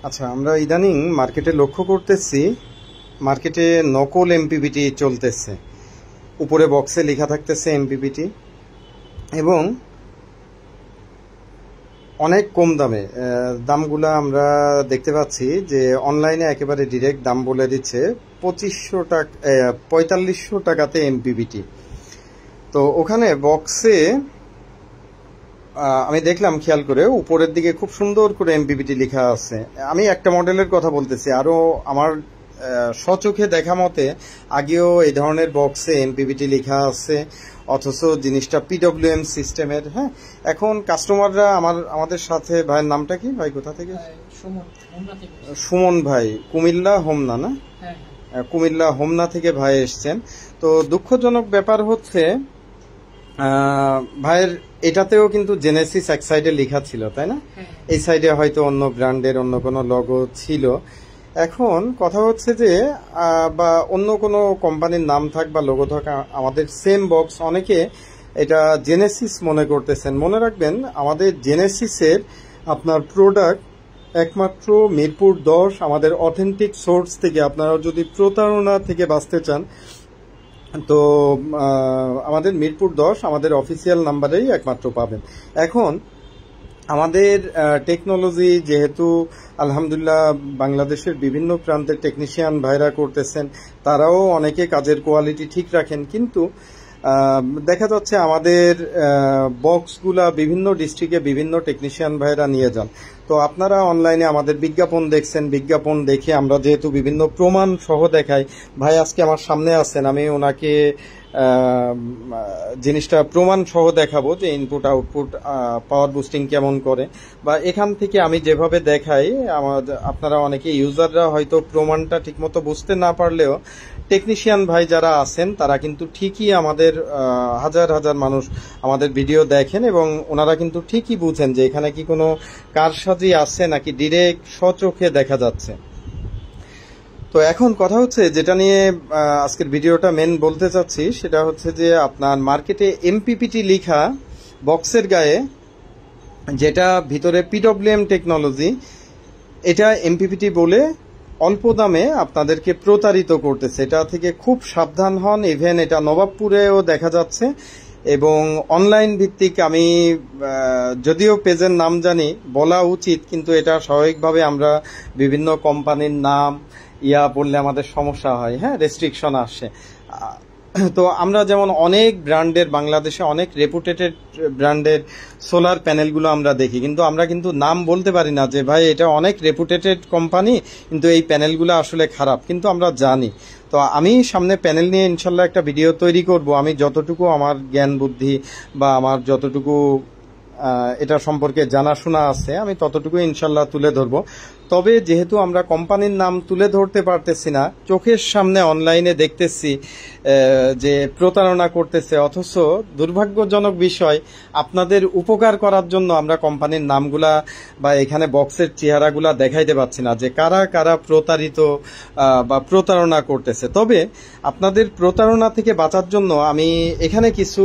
আচ্ছা, আমরা ইদানিং মার্কেটে লক্ষ্য করতেছি, মার্কেটে নকল এমপিপিটি চলতেছে। উপরে বক্সে লেখা থাকতেছে এমপিপিটি এবং অনেক কম দামে। দামগুলা আমরা দেখতে পাচ্ছি যে অনলাইনে একেবারে ডিরেক্ট দাম বলে দিচ্ছে 2500 টাকা, 4500 টাকাতে এমপিপিটি। তো ওখানে বক্সে আমি দেখলাম খেয়াল করে উপরের দিকে খুব সুন্দর করে এমপিপিটি লেখা আছে। আমি একটা মডেলের কথা বলতেছি, আরো আমার স্বচোখে দেখা মতে আগেও এই ধরনের বক্সে এমপিপিটি লেখা আছে, অথচ জিনিসটা পিডব্লিউএম সিস্টেমের। হ্যাঁ, এখন কাস্টমাররা আমাদের সাথে, ভাইয়ের নামটা কি, ভাই কোথা থেকে? সুমন ভাই, কুমিল্লা হোমনা না? কুমিল্লা হোমনা থেকে ভাই এসছেন। তো দুঃখজনক ব্যাপার হচ্ছে ভাইয়ের এটাতেও কিন্তু জেনেসিস এক সাইডে লেখা ছিল, তাই না? এই সাইডে হয়তো অন্য ব্র্যান্ডের অন্য কোনো লোগো ছিল। এখন কথা হচ্ছে যে বা অন্য কোনো কোম্পানির নাম থাক বা লোগো থাক, আমাদের সেম বক্স অনেকে এটা জেনেসিস মনে করতেছেন। মনে রাখবেন, আমাদের জেনেসিসের আপনার প্রোডাক্ট একমাত্র মিরপুর 10 আমাদের অথেন্টিক সোর্স থেকে। আপনারা যদি প্রতারণা থেকে বাঁচতে চান তো আমাদের মিরপুর 10 আমাদের অফিসিয়াল নাম্বারেই একমাত্র পাবেন। এখন আমাদের টেকনোলজি যেহেতু আলহামদুলিল্লাহ বাংলাদেশের বিভিন্ন প্রান্তের টেকনিশিয়ান ভাইরা করতেছেন, তারাও অনেকে কাজের কোয়ালিটি ঠিক রাখেন, কিন্তু দেখা যাচ্ছে আমাদের বক্সগুলা বিভিন্ন ডিস্ট্রিক্টে বিভিন্ন টেকনিশিয়ান ভাইরা নিয়ে যান। তো আপনারা অনলাইনে আমাদের বিজ্ঞাপন দেখছেন, বিজ্ঞাপন দেখে আমরা যেহেতু বিভিন্ন প্রমাণ সহ দেখাই, ভাই আজকে আমার সামনে আছেন, আমি ওনাকে জিনিসটা প্রমাণ সহ দেখাবো যে ইনপুট আউটপুট পাওয়ার বুস্টিং কেমন করে, বা এখান থেকে আমি যেভাবে দেখাই আপনারা অনেকে ইউজাররা হয়তো প্রমাণটা ঠিকমতো বুঝতে না পারলেও টেকনিশিয়ান ভাই যারা আছেন তারা কিন্তু ঠিকই আমাদের হাজার হাজার মানুষ আমাদের ভিডিও দেখেন এবং ওনারা কিন্তু ঠিকই বুঝেন যে এখানে কি কোনো কারসাজি আছে নাকি ডিরেক্ট স্বচোখে দেখা যাচ্ছে। তো এখন কথা হচ্ছে যেটা নিয়ে আজকের ভিডিওটা মেন বলতে চাচ্ছি, সেটা হচ্ছে যে আপনার মার্কেটে এমপিপিটি লেখা বক্সের গায়ে যেটা ভিতরে পিডব্লিউএম টেকনোলজি, এটা এমপিপিটি বলে অল্প দামে আপনাদেরকে প্রতারিত করতেছে। এটা থেকে খুব সাবধান হন। ইভেন এটা নবাবপুরেও দেখা যাচ্ছে এবং অনলাইন ভিত্তিক। আমি যদিও পেজের নাম জানি, বলা উচিত, কিন্তু এটা স্বাভাবিকভাবে আমরা বিভিন্ন কোম্পানির নাম বললে আমাদের সমস্যা হয়, হ্যাঁ, রেস্ট্রিকশন আসে। তো আমরা যেমন অনেক ব্র্যান্ডের, বাংলাদেশে অনেক রেপুটেটেড ব্র্যান্ডের সোলার প্যানেলগুলো আমরা দেখি, কিন্তু আমরা কিন্তু নাম বলতে পারি না যে ভাই এটা অনেক রেপুটেটেড কোম্পানি, কিন্তু এই প্যানেলগুলো আসলে খারাপ, কিন্তু আমরা জানি। তো আমি সামনে প্যানেল নিয়ে ইনশাল্লাহ একটা ভিডিও তৈরি করব। আমি যতটুকু আমার জ্ঞান বুদ্ধি বা আমার যতটুকু এটা সম্পর্কে জানাশোনা আছে আমি ততটুকু ইনশাল্লাহ তুলে ধরবো। তবে যেহেতু আমরা কোম্পানির নাম তুলে ধরতে পারতেছি না, চোখের সামনে অনলাইনে দেখতেছি যে প্রতারণা করতেছে, অথচ দুর্ভাগ্যজনক বিষয়, আপনাদের উপকার করার জন্য আমরা কোম্পানির নামগুলা বা এখানে বক্সের চেহারাগুলা দেখাইতে পারছি না যে কারা কারা প্রতারিত বা প্রতারণা করতেছে। তবে আপনাদের প্রতারণা থেকে বাঁচার জন্য আমি এখানে কিছু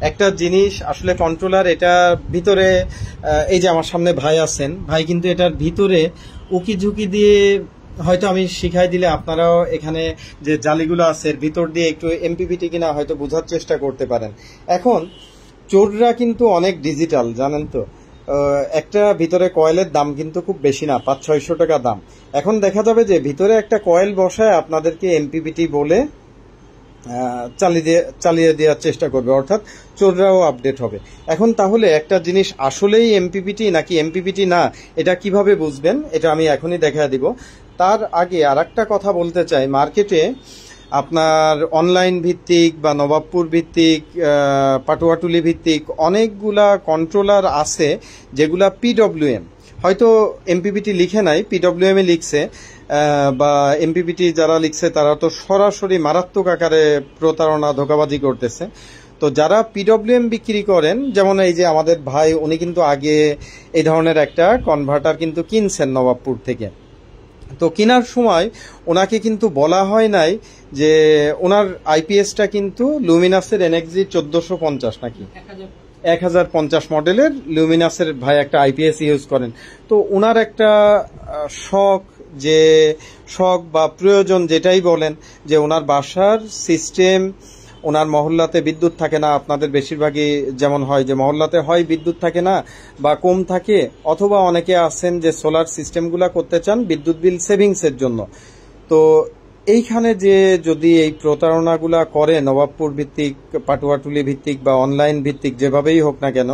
একটা জিনিস আসলে কন্ট্রোলার, এটা ভিতরে এই যে আমার সামনে ভাই আছেন, ভাই কিন্তু এটার ভিতরে উকি ঝুঁকি দিয়ে হয়তো আমি শিখাই দিলে আপনারাও এখানে যে জালিগুলো আছে এর ভিতর দিয়ে একটু এমপিপিটি কিনা হয়তো বোঝার চেষ্টা করতে পারেন। এখন চোররা কিন্তু অনেক ডিজিটাল, জানেন তো। একটা ভিতরে কয়েলের দাম কিন্তু খুব বেশি না, 500-600 টাকা দাম। এখন দেখা যাবে যে ভিতরে একটা কয়েল বসায় আপনাদেরকে এমপিপিটি বলে চালিয়ে দেওয়ার চেষ্টা করবে, অর্থাৎ চোররাও আপডেট হবে। এখন তাহলে একটা জিনিস আসলেই এমপিপিটি নাকি এমপিপিটি না, এটা কিভাবে বুঝবেন, এটা আমি এখনই দেখা দিব। তার আগে আর একটা কথা বলতে চাই, মার্কেটে আপনার অনলাইন ভিত্তিক বা নবাবপুর ভিত্তিক, পাটুয়াটুলি ভিত্তিক অনেকগুলা কন্ট্রোলার আছে যেগুলা পিডব্লিউএম, হয়তো এমপিপিটি লিখে নাই, পিডব্লিউএম এ লিখছে, বা এমপিপিটি যারা লিখছে তারা তো সরাসরি মারাত্মক আকারে প্রতারণা ধোঁকাবাজি করতেছে। তো যারা পিডব্লিউএম বিক্রি করেন, যেমন এই যে আমাদের ভাই, উনি কিন্তু আগে এই ধরনের একটা কনভার্টার কিন্তু কিনছেন নবাবপুর থেকে। তো কেনার সময় ওনাকে কিন্তু বলা হয় নাই যে ওনার আইপিএসটা কিন্তু লুমিনাসের এনএক্সজি 1450 নাকি 1050 মডেলের লুমিনাসের ভাই একটা আইপিএস ইউজ করেন। তো ওনার একটা শখ বা প্রয়োজন যেটাই বলেন, যে ওনার বাসার সিস্টেম, ওনার মহল্লাতে বিদ্যুৎ থাকে না। আপনাদের বেশিরভাগই যেমন হয় যে মহল্লাতে হয় বিদ্যুৎ থাকে না বা কম থাকে, অথবা অনেকে আছেন যে সোলার সিস্টেমগুলা করতে চান বিদ্যুৎ বিল সেভিংসের জন্য। তো এইখানে যে যদি এই প্রতারণাগুলা করে নবাবপুর ভিত্তিক, পাটুয়াটুলি ভিত্তিক বা অনলাইন ভিত্তিক, যেভাবেই হোক না কেন,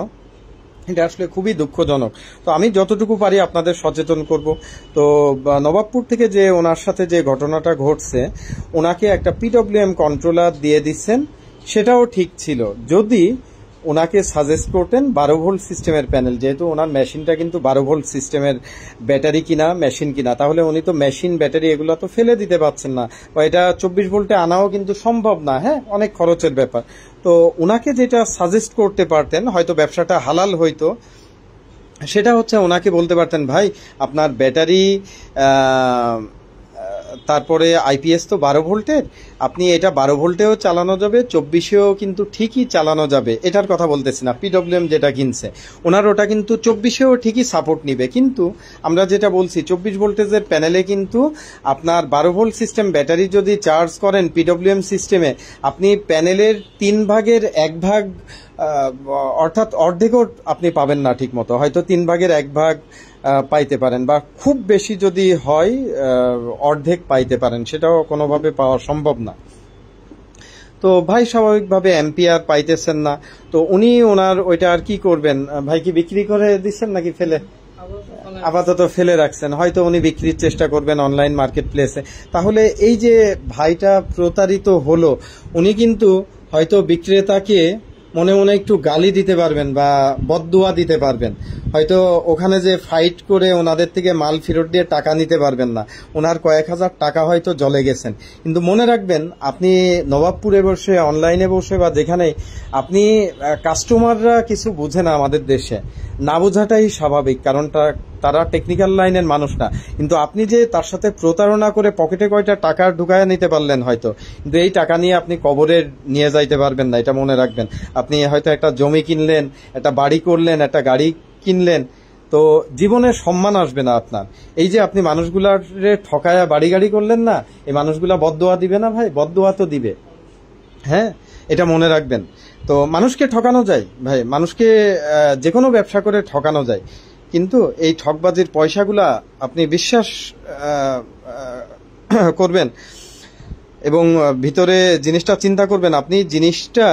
এটা আসলে খুবই দুঃখজনক। তো আমি যতটুকু পারি আপনাদের সচেতন করব। তো নবাবপুর থেকে যে ওনার সাথে যে ঘটনাটা ঘটছে, ওনাকে একটা পিডব্লিউএম কন্ট্রোলার দিয়ে দিচ্ছেন, সেটাও ঠিক ছিল যদি ওনাকে সাজেস্ট করতেন 12 ভোল্ট সিস্টেমের প্যানেল, যেহেতু ওনার মেশিনটা কিন্তু 12 ভোল্ট সিস্টেমের ব্যাটারি কিনা মেশিন কিনা, তাহলে উনি তো মেশিন ব্যাটারি এগুলো তো ফেলে দিতে পারছেন না, বা এটা 24 ভোল্টে আনাও কিন্তু সম্ভব না, হ্যাঁ, অনেক খরচের ব্যাপার। তো ওনাকে যেটা সাজেস্ট করতে পারতেন, হয়তো ব্যবসাটা হালাল হইতো, সেটা হচ্ছে ওনাকে বলতে পারতেন, ভাই আপনার ব্যাটারি তারপরে আইপিএস তো 12 ভোল্টের, আপনি এটা 12 ভোল্টেও চালানো যাবে, 24এও কিন্তু ঠিকই চালানো যাবে। এটার কথা বলতেছি না, পিডব্লিউএম যেটা কিনছে ওনার ওটা কিন্তু 24এও ঠিকই সাপোর্ট নিবে। কিন্তু আমরা যেটা বলছি 24 ভোল্টেজের প্যানেলে কিন্তু আপনার 12 ভোল্ট সিস্টেম ব্যাটারি যদি চার্জ করেন পিডব্লিউএম সিস্টেমে, আপনি প্যানেলের 3 ভাগের 1 ভাগ, অর্থাৎ অর্ধেকও আপনি পাবেন না ঠিক মতো, হয়তো 3 ভাগের 1 ভাগ পাইতে পারেন, বা খুব বেশি যদি হয় অর্ধেক পাইতে পারেন, সেটাও কোনোভাবে পাওয়া সম্ভব না। তো ভাই স্বাভাবিকভাবে অ্যাম্পিয়ার পাইতেছেন না, তো উনি ওনার ওইটা আর কি করবেন, ভাই কি বিক্রি করে দিচ্ছেন নাকি ফেলে? আপাতত ফেলে রাখছেন, হয়তো উনি বিক্রির চেষ্টা করবেন অনলাইন মার্কেট প্লেসে। তাহলে এই যে ভাইটা প্রতারিত হলো, উনি কিন্তু হয়তো বিক্রেতাকে মনে মনে একটু গালি দিতে পারবেন বা বদদুয়া দিতে পারবেন, হয়তো ওখানে যে ফাইট করে ওনাদের থেকে মাল ফেরত দিয়ে টাকা নিতে পারবেন না, ওনার কয়েক হাজার টাকা হয়তো জলে গেছেন। কিন্তু মনে রাখবেন, আপনি নবাবপুরে বসে, অনলাইনে বসে বা যেখানে, আপনি কাস্টমাররা কিছু বুঝে না আমাদের দেশে, না বোঝাটাই স্বাভাবিক, কারণ তারা টেকনিক্যাল লাইনের মানুষ না। কিন্তু আপনি যে তার সাথে প্রতারণা করে পকেটে কয়টা টাকা ঢুকায় নিতে পারলেন হয়তো, কিন্তু এই টাকা নিয়ে আপনি কবরে নিয়ে যাইতে পারবেন না, এটা মনে রাখবেন। আপনি হয়তো একটা জমি কিনলেন, একটা বাড়ি করলেন, একটা গাড়ি কিনলেন, তো জীবনে সম্মান আসবে না আপনার। এই যে আপনি মানুষগুলারে ঠকায়া বাড়ি গাড়ি করলেন না, এই মানুষগুলা বদদোয়া দিবে না ভাই? বদদোয়া তো দিবে, হ্যাঁ, এটা মনে রাখবেন। তো মানুষকে ঠকানো যায় ভাই, মানুষকে যে কোনো ব্যবসা করে ঠকানো যায়, কিন্তু এই ঠকবাজির পয়সাগুলা আপনি বিশ্বাস করবেন এবং ভিতরে জিনিসটা চিন্তা করবেন, আপনি জিনিসটা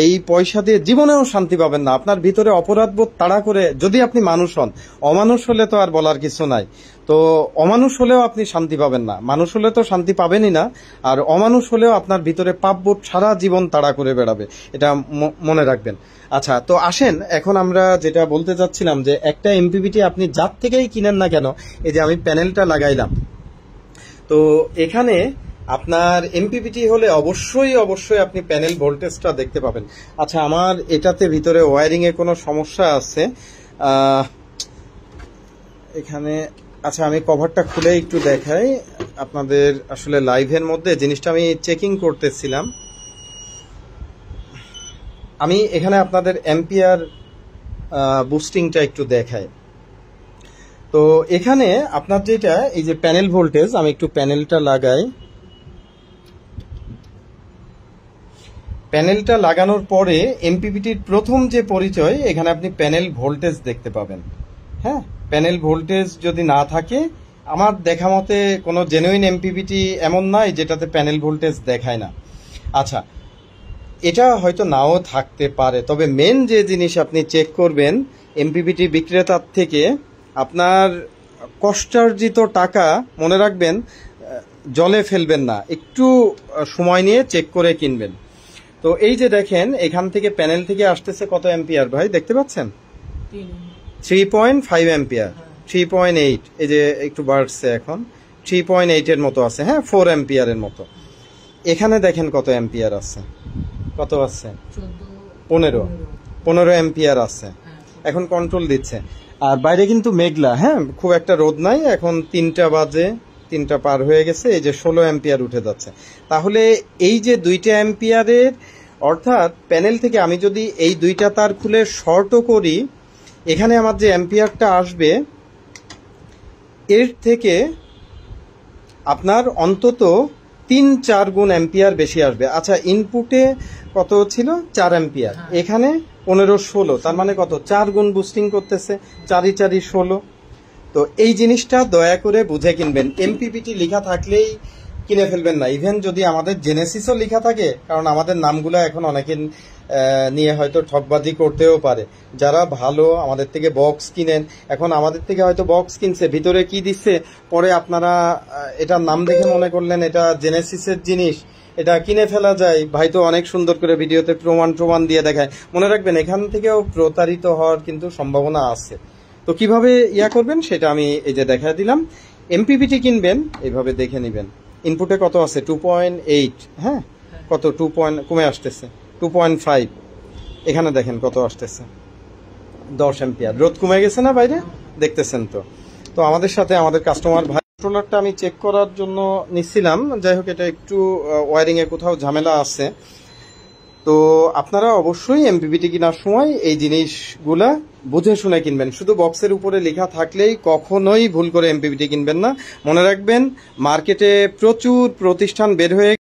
এই পয়সা দিয়ে জীবনেও শান্তি পাবেন না। আপনার ভিতরে অপরাধবোধ তাড়া করে, যদি আপনি মানুষ হন, অমানুষ হলে তো আর বলার কিছু নাই, তো অমানুষ হলেও আপনি শান্তি পাবেন না, মানুষ হলে তো শান্তি পাবেনই না, আর অমানুষ হলেও আপনার ভিতরে পাপবোধ সারা জীবন তাড়া করে বেড়াবে, এটা মনে রাখবেন। আচ্ছা, তো আসেন এখন আমরা যেটা বলতে চাচ্ছিলাম, যে একটা এমপিপিটি আপনি যার থেকেই কিনেন না কেন, এই যে আমি প্যানেলটা লাগাইলাম, তো এখানে আপনার এমপিপিটি হলে অবশ্যই আপনি প্যানেল ভোল্টেজটা দেখতে পাবেন। আচ্ছা, আমার এটাতে ভিতরে ওয়্যারিং এ কোনো সমস্যা আছে এখানে। আচ্ছা, আমি কভারটা খুলে একটু দেখাই আপনাদের, আসলে লাইভের মধ্যে জিনিসটা আমি চেকিং করতেছিলাম। আমি এখানে আপনাদের অ্যাম্পিয়ার বুস্টিংটা একটু দেখাই। তো এখানে আপনার যেটা এই যে প্যানেল ভোল্টেজ, আমি একটু প্যানেলটা লাগাই। প্যানেলটা লাগানোর পরে এমপিপিটির প্রথম যে পরিচয়, এখানে আপনি প্যানেল ভোল্টেজ দেখতে পাবেন। হ্যাঁ, প্যানেল ভোল্টেজ যদি না থাকে, আমার দেখা মতে কোনো জেনুইন এমপিপিটি এমন নাই যেটাতে প্যানেল ভোল্টেজ দেখায় না। আচ্ছা, এটা হয়তো নাও থাকতে পারে, তবে মেন যে জিনিস আপনি চেক করবেন এমপিপিটি বিক্রেতার থেকে, আপনার কষ্টার্জিত টাকা মনে রাখবেন জলে ফেলবেন না, একটু সময় নিয়ে চেক করে কিনবেন। তো এই যে দেখেন, এখান থেকে প্যানেল থেকে আসতেছে কত অ্যাম্পিয়ার ভাই দেখতে পাচ্ছেন? 3.5 অ্যাম্পিয়ার, 3.8, এই যে একটু বাড়ছে এখন, 3.8 এর মতো আছে, হ্যাঁ, 4 অ্যাম্পিয়ারের মতো। এখানে দেখেন কত অ্যাম্পিয়ার আছে, কত আছে? 15 অ্যাম্পিয়ার আছে। এখন কন্ট্রোল দিচ্ছে, আর বাইরে কিন্তু মেঘলা, হ্যাঁ, খুব একটা রোদ নাই, এখন 3টা বাজে, 3টা পার হয়ে গেছে, এই যে 16 অ্যাম্পিয়ার উঠে যাচ্ছে। তাহলে এই যে 2টা অ্যাম্পিয়ারের অর্থাৎ প্যানেল থেকে আমি যদি এই দুইটা তার খুলে শর্টও করি, এখানে আমার যে অ্যাম্পিয়ারটা আসবে এর থেকে আপনার অন্তত 3-4 গুণ অ্যাম্পিয়ার বেশি আসবে। আচ্ছা, ইনপুটে কত ছিল? 4 অ্যাম্পিয়ার, এখানে 15-16, তার মানে কত? 4 গুণ বুস্টিং করতেছে, 4-4-16। তো এই জিনিসটা দয়া করে বুঝে কিনবেন। এমপিপিটি লেখা থাকলেই কিনে ফেলবেন না, ইভেন যদি আমাদের জেনেসিসও লেখা থাকে, কারণ আমাদের নামগুলো এখন অনেকে নিয়ে হয়তো ঠকবাজি করতেও পারে। যারা ভালো আমাদের থেকে বক্স কিনেন, এখন আমাদের থেকে হয়তো বক্স কিনছে, ভিতরে কি দিচ্ছে, পরে আপনারা এটার নাম দেখে মনে করলেন এটা জেনেসিসের জিনিস, এটা কিনে ফেলা যায়। ভাই তো অনেক সুন্দর করে ভিডিওতে প্রমাণ দিয়ে দেখায়। মনে রাখবেন, এখান থেকেও প্রতারিত হওয়ার কিন্তু সম্ভাবনা আছে। তো কিভাবে করবেন সেটা আমি এই যে দেখা দিলাম। এমপিপিটি কিনবেন, এইভাবে দেখে নেবেন ইনপুটে কত আছে, 2.8, হ্যাঁ, কত 2 কমে আসতেছে 2.5, এখানে দেখেন কত আসতেছে 10 অ্যাম্পিয়ার। রোদ কমে গেছে না বাইরে, দেখতেছেন তো। তো আমাদের সাথে আমাদের কাস্টমার ভাই, কন্ট্রোলারটা আমি চেক করার জন্য নিচ্ছিলাম, যাই হোক এটা একটু ওয়ারিং এ কোথাও ঝামেলা আছে। তো আপনারা অবশ্যই এমপিপিটি কেনার সময় এই জিনিসগুলা বুঝে শুনে কিনবেন। শুধু বক্সের উপরে লেখা থাকলেই কখনোই ভুল করে এমপিপিটি কিনবেন না। মনে রাখবেন, মার্কেটে প্রচুর প্রতিষ্ঠান বের হয়ে